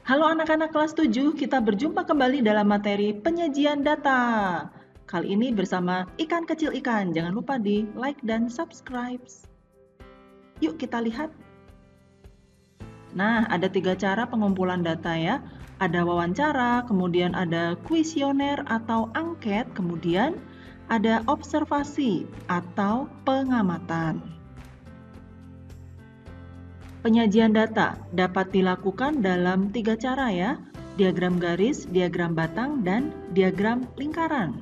Halo anak-anak kelas 7, kita berjumpa kembali dalam materi penyajian data. Kali ini bersama ikan kecil ikan, jangan lupa di like dan subscribe. Yuk kita lihat. Nah, ada 3 cara pengumpulan data ya. Ada wawancara, kemudian ada kuesioner atau angket, kemudian ada observasi atau pengamatan. Penyajian data dapat dilakukan dalam 3 cara ya, diagram garis, diagram batang, dan diagram lingkaran.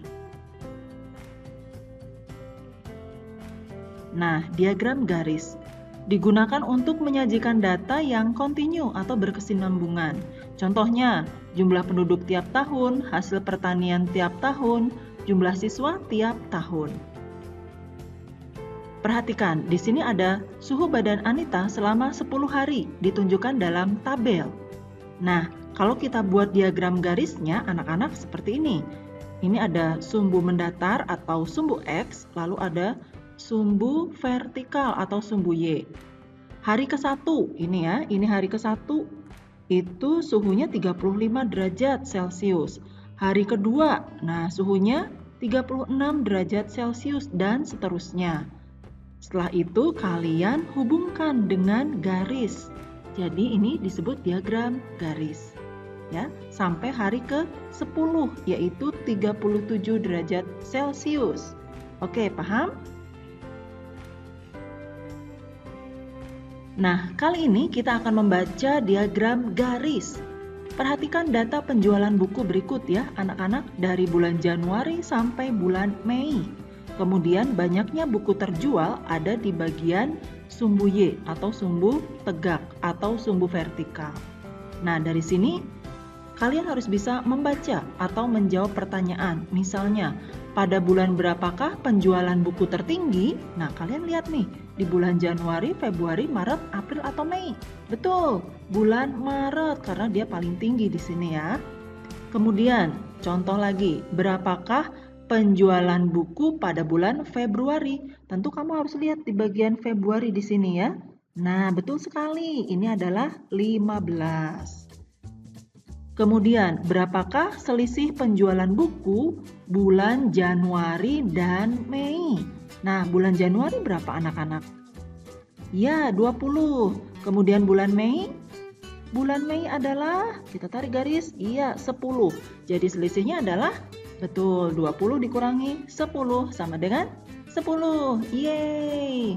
Nah, diagram garis digunakan untuk menyajikan data yang kontinu atau berkesinambungan. Contohnya, jumlah penduduk tiap tahun, hasil pertanian tiap tahun, jumlah siswa tiap tahun. Perhatikan, di sini ada suhu badan Anita selama 10 hari ditunjukkan dalam tabel. Nah, kalau kita buat diagram garisnya anak-anak seperti ini. Ini ada sumbu mendatar atau sumbu X, lalu ada sumbu vertikal atau sumbu Y. Hari ke-1 ini ya, ini hari ke-1 itu suhunya 35 derajat Celcius. Hari kedua, nah suhunya 36 derajat Celcius dan seterusnya. Setelah itu kalian hubungkan dengan garis. Jadi ini disebut diagram garis. Ya, sampai hari ke-10 yaitu 37 derajat Celcius. Oke, paham? Nah, kali ini kita akan membaca diagram garis. Perhatikan data penjualan buku berikut ya, anak-anak, dari bulan Januari sampai bulan Mei. Kemudian banyaknya buku terjual ada di bagian sumbu Y atau sumbu tegak atau sumbu vertikal. Nah, dari sini kalian harus bisa membaca atau menjawab pertanyaan. Misalnya, pada bulan berapakah penjualan buku tertinggi? Nah, kalian lihat nih, di bulan Januari, Februari, Maret, April, atau Mei? Betul, bulan Maret karena dia paling tinggi di sini ya. Kemudian, contoh lagi, berapakah penjualan buku pada bulan Februari? Tentu kamu harus lihat di bagian Februari di sini ya. Nah, betul sekali. Ini adalah 15. Kemudian, berapakah selisih penjualan buku bulan Januari dan Mei? Nah, bulan Januari berapa anak-anak? Ya, 20. Kemudian bulan Mei? Bulan Mei adalah, kita tarik garis, iya 10. Jadi selisihnya adalah, betul, 20 dikurangi 10 sama dengan 10. Yeay!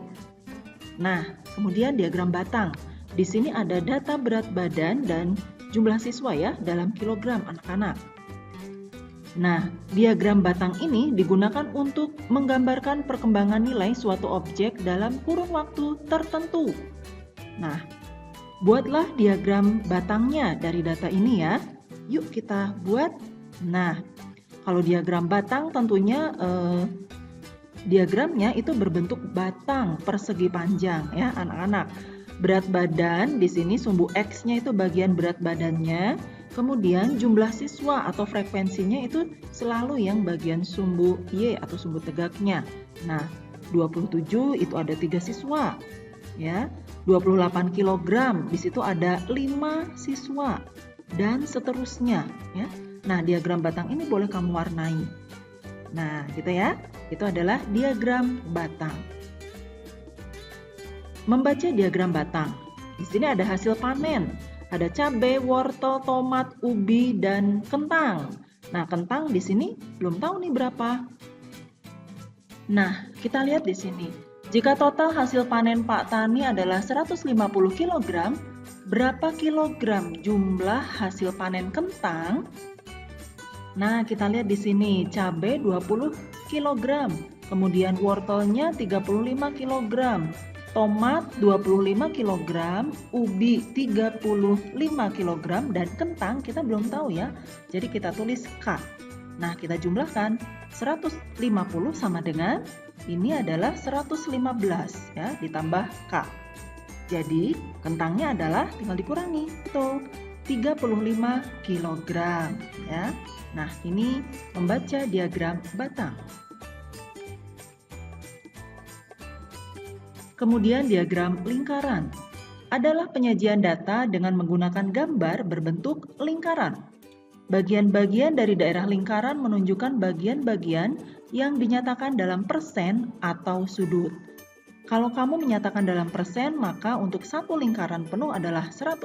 Nah, kemudian diagram batang. Di sini ada data berat badan dan jumlah siswa ya dalam kilogram anak-anak. Nah, diagram batang ini digunakan untuk menggambarkan perkembangan nilai suatu objek dalam kurun waktu tertentu. Nah, buatlah diagram batangnya dari data ini ya. Yuk kita buat. Nah, kalau diagram batang tentunya diagramnya itu berbentuk batang persegi panjang ya anak-anak. Berat badan di sini sumbu X-nya itu bagian berat badannya. Kemudian jumlah siswa atau frekuensinya itu selalu yang bagian sumbu Y atau sumbu tegaknya. Nah, 27 itu ada 3 siswa. Ya, 28 kg, di situ ada 5 siswa dan seterusnya ya. Nah, diagram batang ini boleh kamu warnai. Nah, gitu ya. Itu adalah diagram batang. Membaca diagram batang. Di sini ada hasil panen. Ada cabai, wortel, tomat, ubi, dan kentang. Nah, kentang di sini belum tahu nih berapa. Nah, kita lihat di sini. Jika total hasil panen Pak Tani adalah 150 kg, berapa kilogram jumlah hasil panen kentang? Nah, kita lihat di sini, cabai 20 kg, kemudian wortelnya 35 kg, tomat 25 kg, ubi 35 kg, dan kentang kita belum tahu ya. Jadi kita tulis K. Nah, kita jumlahkan 150 sama dengan ini adalah 115 ya, ditambah K. Jadi, kentangnya adalah tinggal dikurangi. Betul. 35 kg ya. Nah, ini membaca diagram batang. Kemudian diagram lingkaran adalah penyajian data dengan menggunakan gambar berbentuk lingkaran. Bagian-bagian dari daerah lingkaran menunjukkan bagian-bagian yang dinyatakan dalam persen atau sudut. Kalau kamu menyatakan dalam persen, maka untuk satu lingkaran penuh adalah 100%.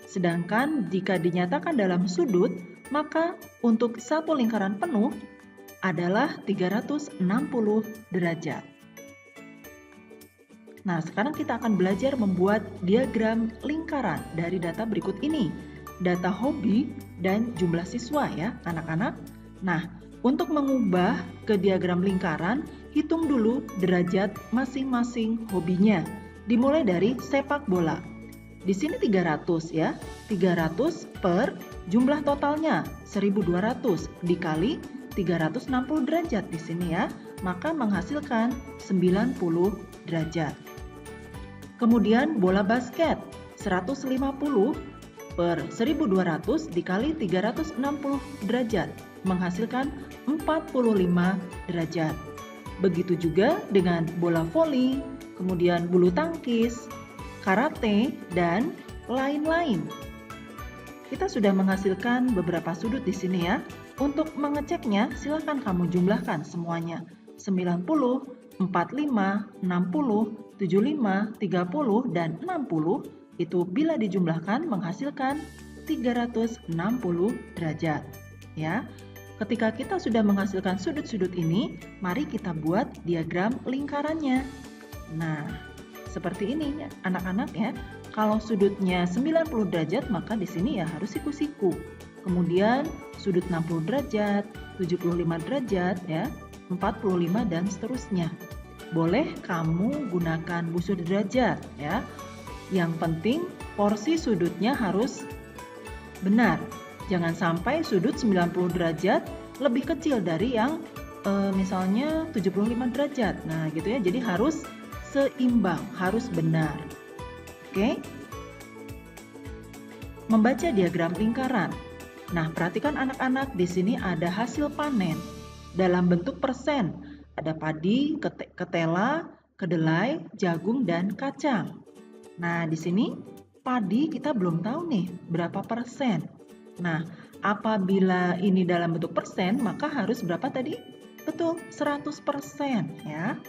Sedangkan jika dinyatakan dalam sudut, maka untuk satu lingkaran penuh adalah 360 derajat. Nah, sekarang kita akan belajar membuat diagram lingkaran dari data berikut ini. Data hobi dan jumlah siswa ya, anak-anak. Nah, untuk mengubah ke diagram lingkaran, hitung dulu derajat masing-masing hobinya. Dimulai dari sepak bola. Di sini 300 ya. 300 per jumlah totalnya 1200 dikali 360 derajat di sini ya. Maka menghasilkan 90 derajat. Kemudian bola basket 150 per 1200 dikali 360 derajat menghasilkan 45 derajat. Begitu juga dengan bola voli, kemudian bulu tangkis, karate, dan lain-lain. Kita sudah menghasilkan beberapa sudut di sini ya. Untuk mengeceknya silakan kamu jumlahkan semuanya. 90, 45, 60, 75, 30, dan 60 itu bila dijumlahkan menghasilkan 360 derajat. Ya. Ketika kita sudah menghasilkan sudut-sudut ini, mari kita buat diagram lingkarannya. Nah, seperti ini ya, anak-anak ya. Kalau sudutnya 90 derajat, maka di sini ya harus siku-siku. Kemudian sudut 60 derajat, 75 derajat ya, 45 dan seterusnya. Boleh kamu gunakan busur derajat ya. Yang penting porsi sudutnya harus benar. Jangan sampai sudut 90 derajat lebih kecil dari yang misalnya 75 derajat. Nah, gitu ya. Jadi harus seimbang, harus benar. Oke? Membaca diagram lingkaran. Nah, perhatikan anak-anak, di sini ada hasil panen dalam bentuk persen. Ada padi, ketela, kedelai, jagung, dan kacang. Nah, di sini padi kita belum tahu nih berapa persen. Nah, apabila ini dalam bentuk persen, maka harus berapa tadi? Betul, 100% ya.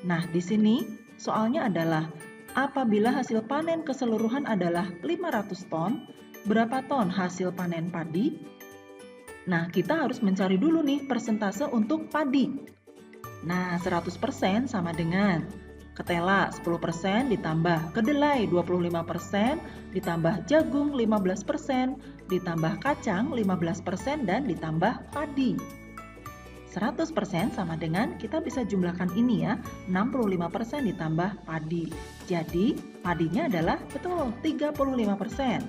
Nah, di sini soalnya adalah apabila hasil panen keseluruhan adalah 500 ton, berapa ton hasil panen padi? Nah, kita harus mencari dulu nih persentase untuk padi. Nah, 100% sama dengan ketela 10% ditambah kedelai 25% ditambah jagung 15% ditambah kacang 15% dan ditambah padi. 100% sama dengan kita bisa jumlahkan ini ya, 65% ditambah padi. Jadi, padinya adalah betul 35%.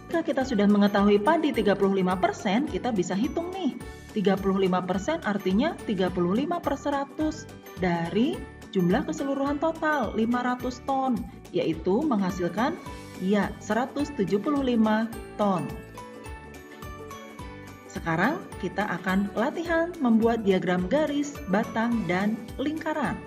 Jika kita sudah mengetahui padi 35%, kita bisa hitung nih. 35% artinya 35 per 100 dari jumlah keseluruhan total 500 ton, yaitu menghasilkan 175 ton. Sekarang kita akan latihan membuat diagram garis, batang, dan lingkaran.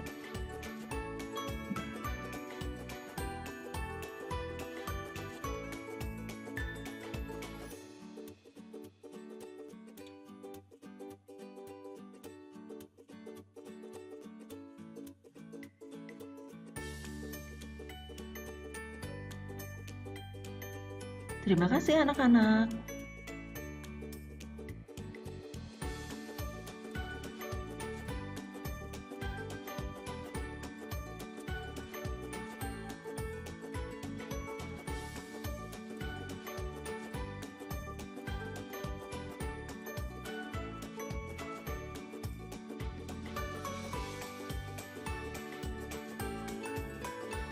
Terima kasih anak-anak.